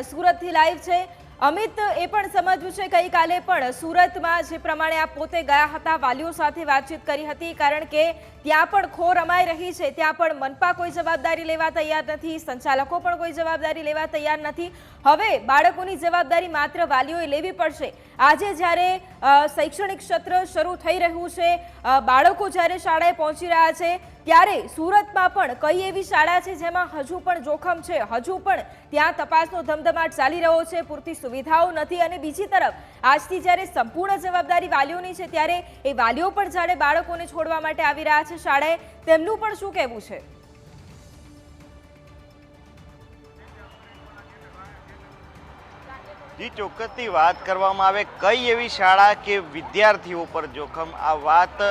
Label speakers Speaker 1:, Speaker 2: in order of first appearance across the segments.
Speaker 1: પણ સુરતથી લાઈવ છે। અમિત, એ પણ સમજવું છે, ગઈકાલે પણ સુરતમાં જે પ્રમાણે આપ પોતે ગયા હતા, વાલીઓ સાથે વાતચીત કરી હતી, કારણ કે ત્યાં પણ ખો રમાઈ રહી છે। ત્યાં પણ મનપા કોઈ જવાબદારી લેવા તૈયાર નથી, સંચાલકો પણ કોઈ જવાબદારી લેવા તૈયાર નથી। હવે બાળકોની જવાબદારી માત્ર વાલીઓએ લેવી પડશે। આજે જ્યારે શૈક્ષણિક સત્ર શરૂ થઈ રહ્યું છે, બાળકો જ્યારે શાળાએ પહોંચી રહ્યા છે, ત્યારે સુરતમાં પણ કઈ એવી શાળા છે જેમાં હજુ પણ જોખમ છે, હજુ પણ ત્યાં તપાસનો ધમધમાટ ચાલી રહ્યો છે, પૂરતી સુવિધાઓ નથી, અને બીજી તરફ આજથી જ્યારે સંપૂર્ણ જવાબદારી વાલીઓની છે, ત્યારે એ વાલીઓ પણ જ્યારે બાળકોને છોડવા માટે આવી રહ્યા છે શાળાએ, તેમનું પણ શું કહેવું છે?
Speaker 2: જી, ચોક્કસથી વાત કરવામાં આવે કઈ એવી શાળા કે વિદ્યાર્થીઓ પર જોખમ, આ વાત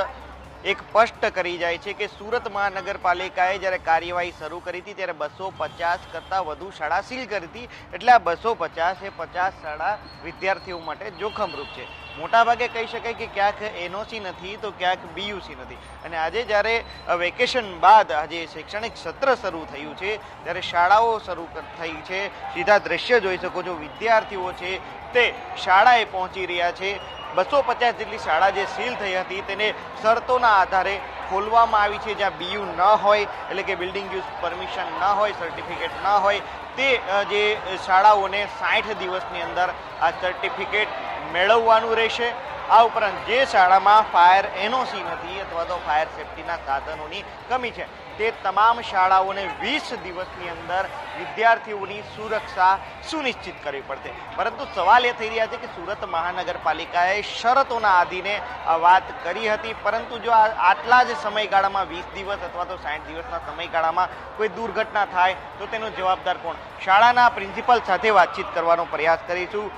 Speaker 2: એક સ્પષ્ટ કરી જાય છે કે સુરત મહાનગરપાલિકાએ જ્યારે કાર્યવાહી શરૂ કરી હતી ત્યારે 250 કરતાં વધુ શાળા સીલ કરી હતી। એટલે આ 250 એ 50 શાળા વિદ્યાર્થીઓ માટે જોખમરૂપ છે। મોટાભાગે કહી શકાય કે ક્યાંક એનઓસી નથી તો ક્યાંક બીયુસી નથી। અને આજે જ્યારે વેકેશન બાદ આજે શૈક્ષણિક સત્ર શરૂ થયું છે ત્યારે શાળાઓ શરૂ થઈ છે। સીધા દ્રશ્ય જોઈ શકો છો, વિદ્યાર્થીઓ છે તે શાળાએ પહોંચી રહ્યા છે। 250 જેટલી શાળા જે સીલ થઈ હતી તેને શરતોના આધારે ખોલવામાં આવી છે, જ્યાં બીયુ ન હોય, એટલે કે બિલ્ડિંગ યુઝ પરમિશન ન હોય, સર્ટિફિકેટ ન હોય, તે જે શાળાઓને 60 દિવસની અંદર આ સર્ટિફિકેટ મેળવવાનું રહેશે। આ ઉપરાંત જે શાળામાં ફાયર એનઓસી નથી અથવા તો ફાયર સેફ્ટીના સાધનોની કમી છે તે તમામ શાળાઓને 20 દિવસની અંદર વિદ્યાર્થીઓની સુરક્ષા સુનિશ્ચિત કરવી પડશે। પરંતુ સવાલ એ થઈ રહ્યા છે કે સુરત મહાનગરપાલિકાએ શરતોના આધીને આ વાત કરી હતી, પરંતુ જો આટલા જ સમયગાળામાં 20 દિવસ અથવા તો 60 દિવસના સમયગાળામાં કોઈ દુર્ઘટના થાય તો તેનો જવાબદાર કોણ? શાળાના પ્રિન્સિપલ સાથે વાતચીત કરવાનો પ્રયાસ કરીશું।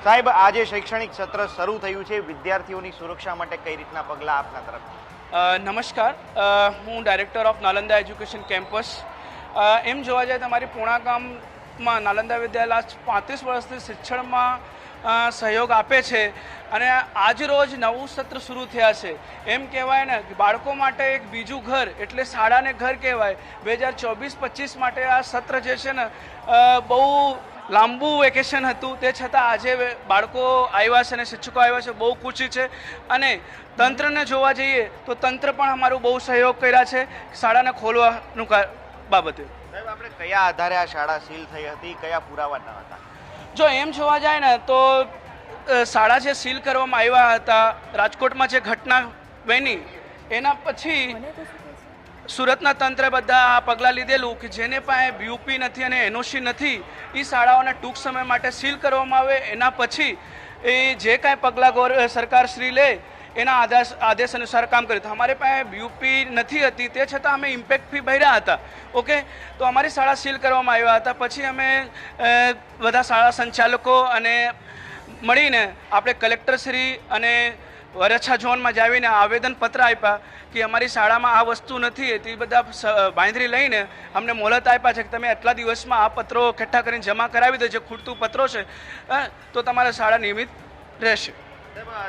Speaker 2: સાહેબ, આજે શૈક્ષણિક સત્ર શરૂ થયું છે, વિદ્યાર્થીઓની સુરક્ષા માટે કઈ રીતના પગલાં આપના તરફથી?
Speaker 3: નમસ્કાર, હું director of Nalanda education campus. એમ જોવા જાય તો અમારી પૂણા ગામમાં નાલંદા વિદ્યાલય 35 વર્ષથી શિક્ષણમાં સહયોગ આપે છે, અને આજ રોજ નવું સત્ર શરૂ થયા છે। એમ કહેવાય ને કે બાળકો માટે એક બીજું ઘર એટલે શાળાને ઘર કહેવાય। 2024-25 માટે આ સત્ર જે છે ને બહુ લાંબુ વેકેશન હતું, તે છતાં આજે બાળકો આવ્યા છે અને શિક્ષકો આવ્યા છે, બહુ ખુશી છે। અને તંત્રને જોવા જઈએ તો તંત્ર પણ અમારું બહુ સહયોગ કર્યા છે શાળાને ખોલવાનું બાબતે।
Speaker 2: સાહેબ, આપણે કયા આધારે આ શાળા સીલ થઈ હતી, કયા પુરાવા ન હતા?
Speaker 3: જો એમ જોવા જાય ને તો શાળા જે સીલ કરવામાં આવ્યા હતા, રાજકોટમાં જે ઘટના બની એના પછી સુરતના તંત્રે બધા આ પગલાં લીધેલું કે જેને પાસે બીયુપી નથી અને એનઓસી નથી એ શાળાઓને ટૂંક સમય માટે સીલ કરવામાં આવે। એના પછી એ જે કાંઈ પગલાં સરકારશ્રી લે એના આદેશ અનુસાર કામ કર્યું। તો અમારી પાસે બીયુપી નથી હતી, તે છતાં અમે ઇમ્પેક્ટ ફી ભર્યા હતા। ઓકે, તો અમારી શાળા સીલ કરવામાં આવ્યા હતા। પછી અમે બધા શાળા સંચાલકો અને મળીને આપણે કલેક્ટરશ્રી અને વરછા ઝોનમાં જાવીને આવેદનપત્ર આપ્યા કે અમારી શાળામાં આ વસ્તુ નથી, તે બધા બાંધરી લઈને અમને મોહલત આપ્યા છે કે તમે આટલા દિવસમાં આ પત્રો એકઠા કરીને જમા કરાવી દો, જે ખૂટતું પત્રો છે તો તમારા શાળા નિયમિત રહેશે।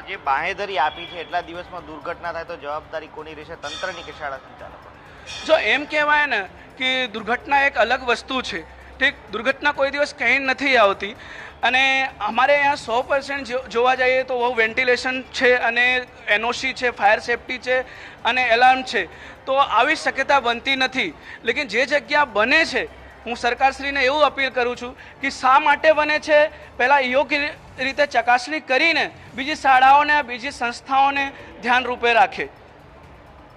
Speaker 2: જે બાંહેધરી આપી છે એટલા દિવસમાં દુર્ઘટના થાય તો જવાબદારી કોની રહેશે, તંત્રની કે શાળા સંચાલકો?
Speaker 3: જો એમ કહેવાય ને કે દુર્ઘટના એક અલગ વસ્તુ છે, ઠીક? દુર્ઘટના કોઈ દિવસ કંઈ નથી આવતી, અને અમારે અહીંયા 100% જોવા જઈએ તો બહુ વેન્ટિલેશન છે અને એનઓસી છે, ફાયર સેફ્ટી છે અને એલાર્મ છે, તો આવી શક્યતા બનતી નથી। લેકિન જે જગ્યા બને છે, હું સરકારશ્રીને એવું અપીલ કરું છું કે શા માટે બને છે પહેલાં યોગ્ય રીતે ચકાસણી કરીને બીજી શાળાઓને, બીજી સંસ્થાઓને ધ્યાનરૂપે રાખે।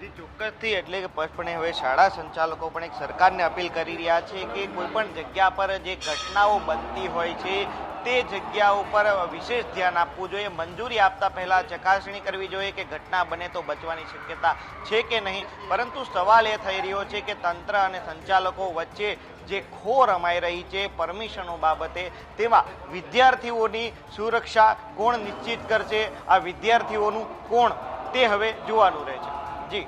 Speaker 2: જી, ચોક્કસથી, એટલે કે સ્પષ્ટપણે હવે શાળા સંચાલકો પણ એક સરકારને અપીલ કરી રહ્યા છે કે કોઈ પણ જગ્યા પર જે ઘટનાઓ બનતી હોય છે તે જગ્યાઓ પર વિશેષ ધ્યાન આપવું જોઈએ। મંજૂરી આપતા પહેલા ચકાસણી કરવી જોઈએ કે ઘટના બને તો બચવાની શક્યતા છે કે નહીં। પરંતુ સવાલ એ થઈ રહ્યો છે કે તંત્ર અને સંચાલકો વચ્ચે જે ખો રમાઈ રહી છે પરમિશનો બાબતે, તેમાં વિદ્યાર્થીઓની સુરક્ષા કોણ નિશ્ચિત કરશે, આ વિદ્યાર્થીઓનું કોણ, તે હવે જોવાનું રહે છે। જી।